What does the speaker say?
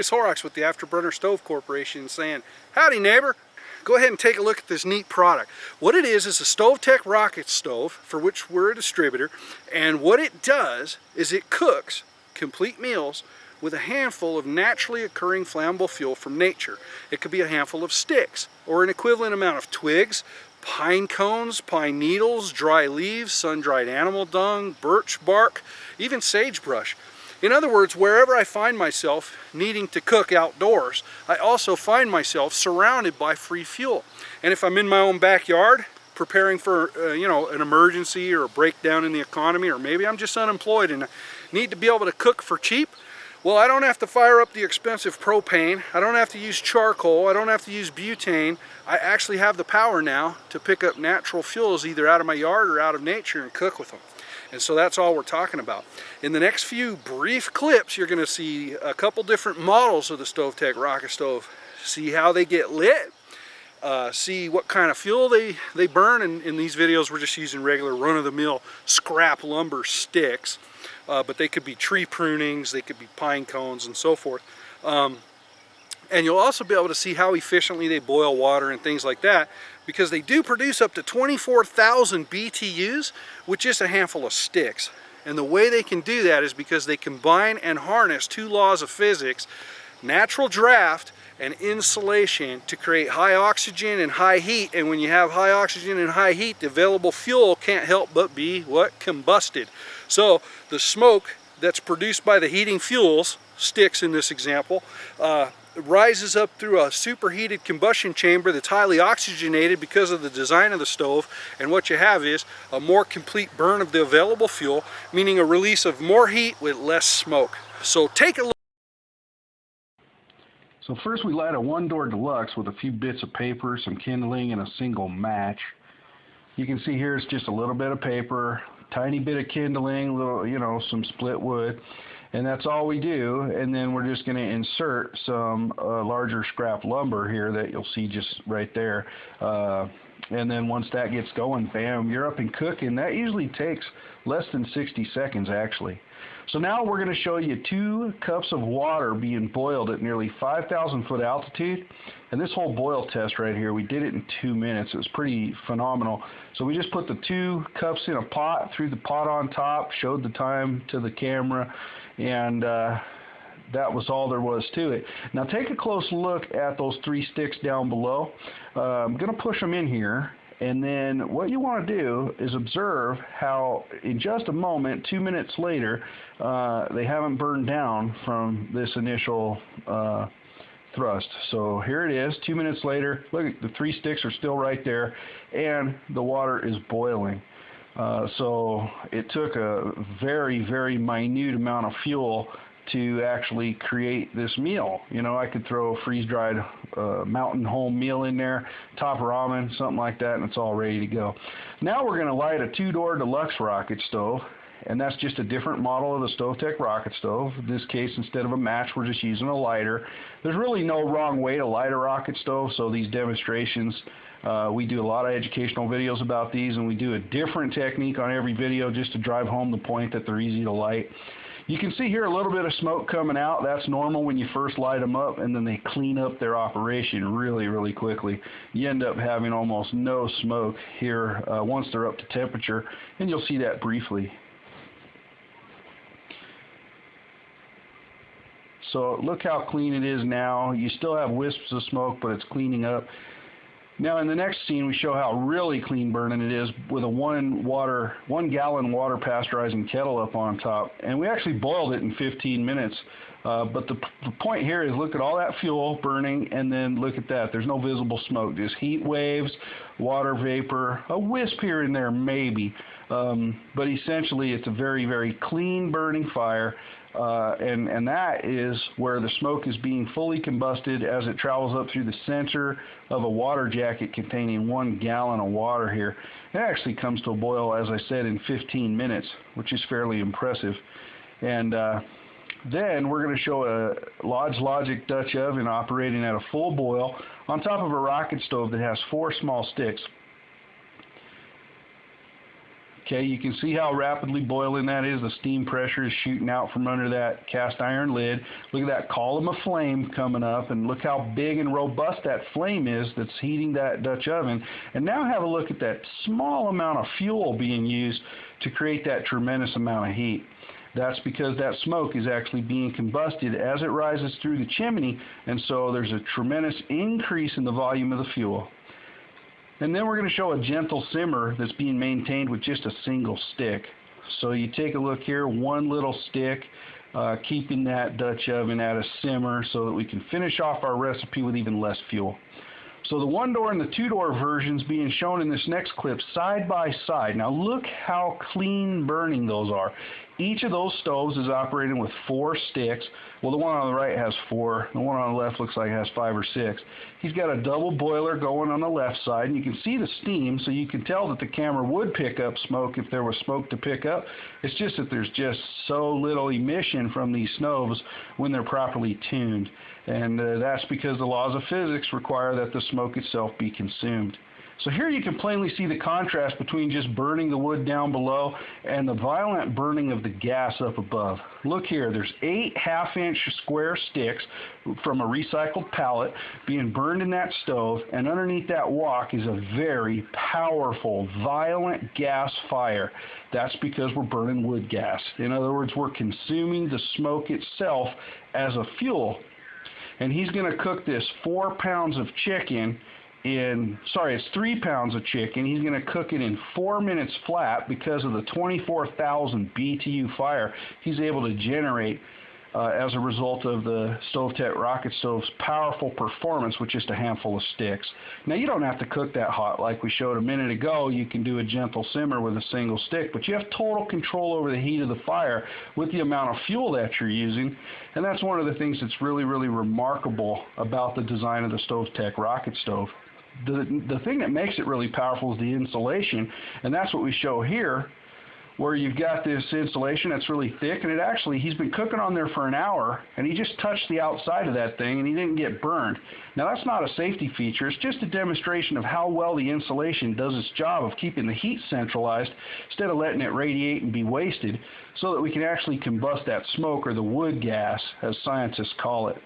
Chris Horrocks with the Afterburner Stove Corporation saying, howdy neighbor. Go ahead and take a look at this neat product. What it is a StoveTec Rocket Stove, for which we're a distributor, and what it does is it cooks complete meals with a handful of naturally occurring flammable fuel from nature. It could be a handful of sticks or an equivalent amount of twigs, pine cones, pine needles, dry leaves, sun-dried animal dung, birch bark, even sagebrush. In other words, wherever I find myself needing to cook outdoors, I also find myself surrounded by free fuel. And if I'm in my own backyard, preparing for an emergency or a breakdown in the economy, or maybe I'm just unemployed and need to be able to cook for cheap, well, I don't have to fire up the expensive propane, I don't have to use charcoal, I don't have to use butane. I actually have the power now to pick up natural fuels either out of my yard or out of nature and cook with them. And so that's all we're talking about. In the next few brief clips, you're going to see a couple different models of the StoveTec Rocket Stove. See how they get lit, see what kind of fuel they burn. And in these videos, we're just using regular run-of-the-mill scrap lumber sticks. But they could be tree prunings, they could be pine cones, and so forth. And you'll also be able to see how efficiently they boil water and things like that, because they do produce up to 24,000 BTUs with just a handful of sticks. And the way they can do that is because they combine and harness two laws of physics, natural draft and insulation, to create high oxygen and high heat. And when you have high oxygen and high heat, the available fuel can't help but be what? Combusted. So the smoke that's produced by the heating fuels, sticks in this example, rises up through a superheated combustion chamber that's highly oxygenated because of the design of the stove, and what you have is a more complete burn of the available fuel, meaning a release of more heat with less smoke. So take a look. So first we light a One Door Deluxe with a few bits of paper, some kindling, and a single match. You can see here it's just a little bit of paper, tiny bit of kindling, little, some split wood. And that's all we do, and then we're just going to insert some larger scrap lumber here that you'll see just right there. And then once that gets going, bam, you're up and cooking. That usually takes less than 60 seconds actually. So now we're going to show you 2 cups of water being boiled at nearly 5,000 foot altitude. And this whole boil test right here, we did it in 2 minutes. It was pretty phenomenal. So we just put the 2 cups in a pot, threw the pot on top, showed the time to the camera, and that was all there was to it. Now take a close look at those 3 sticks down below. I'm going to push them in here. And then what you want to do is observe how in just a moment, 2 minutes later, they haven't burned down from this initial thrust. So here it is, 2 minutes later. Look, the 3 sticks are still right there, and the water is boiling. So it took a very, very minute amount of fuel to actually create this meal. I could throw a freeze-dried mountain home meal in there, top ramen, something like that, and it's all ready to go. Now we're going to light a 2-door Deluxe Rocket Stove, and that's just a different model of the StoveTec Rocket Stove. In this case, instead of a match, we're just using a lighter. There's really no wrong way to light a rocket stove, so these demonstrations, we do a lot of educational videos about these, and we do a different technique on every video just to drive home the point that they're easy to light. You can see here a little bit of smoke coming out. That's normal when you first light them up, and then they clean up their operation really, really quickly. You end up having almost no smoke here once they're up to temperature, and you'll see that briefly. So look how clean it is now. You still have wisps of smoke, but it's cleaning up. Now in the next scene we show how really clean burning it is with a 1 gallon water pasteurizing kettle up on top, and we actually boiled it in 15 minutes. But the point here is look at all that fuel burning, and then look at that. There's no visible smoke, just heat waves, water vapor, a wisp here and there maybe. But essentially it's a very, very clean burning fire. And that is where the smoke is being fully combusted as it travels up through the center of a water jacket containing 1 gallon of water here. It actually comes to a boil, as I said, in 15 minutes, which is fairly impressive. And then we're going to show a Lodge Logic Dutch oven operating at a full boil on top of a rocket stove that has 4 small sticks. Okay, you can see how rapidly boiling that is. The steam pressure is shooting out from under that cast iron lid. Look at that column of flame coming up, and look how big and robust that flame is that's heating that Dutch oven. And now have a look at that small amount of fuel being used to create that tremendous amount of heat. That's because that smoke is actually being combusted as it rises through the chimney, and so there's a tremendous increase in the volume of the fuel. And then we're going to show a gentle simmer that's being maintained with just a single stick. So you take a look here, one little stick, keeping that Dutch oven at a simmer so that we can finish off our recipe with even less fuel. So the one door and the two door versions being shown in this next clip side by side. Now look how clean burning those are. Each of those stoves is operating with 4 sticks. Well, the one on the right has 4. The one on the left looks like it has 5 or 6. He's got a double boiler going on the left side, and you can see the steam, so you can tell that the camera would pick up smoke if there was smoke to pick up. It's just that there's just so little emission from these stoves when they're properly tuned. And that's because the laws of physics require that the smoke itself be consumed. So here you can plainly see the contrast between just burning the wood down below and the violent burning of the gas up above. Look here, there's 8 half-inch square sticks from a recycled pallet being burned in that stove, and underneath that wok is a very powerful, violent gas fire. That's because we're burning wood gas. In other words, we're consuming the smoke itself as a fuel. And he's going to cook this 4 pounds of chicken it's 3 pounds of chicken. He's going to cook it in 4 minutes flat because of the 24,000 BTU fire he's able to generate as a result of the StoveTec Rocket Stove's powerful performance with just a handful of sticks. Now, you don't have to cook that hot like we showed a minute ago. You can do a gentle simmer with a single stick, but you have total control over the heat of the fire with the amount of fuel that you're using, and that's one of the things that's really, really remarkable about the design of the StoveTec Rocket Stove. The thing that makes it really powerful is the insulation, and that's what we show here, where you've got this insulation that's really thick, and he's been cooking on there for an hour, and he just touched the outside of that thing, and he didn't get burned. Now, that's not a safety feature. It's just a demonstration of how well the insulation does its job of keeping the heat centralized instead of letting it radiate and be wasted, so that we can actually combust that smoke, or the wood gas, as scientists call it.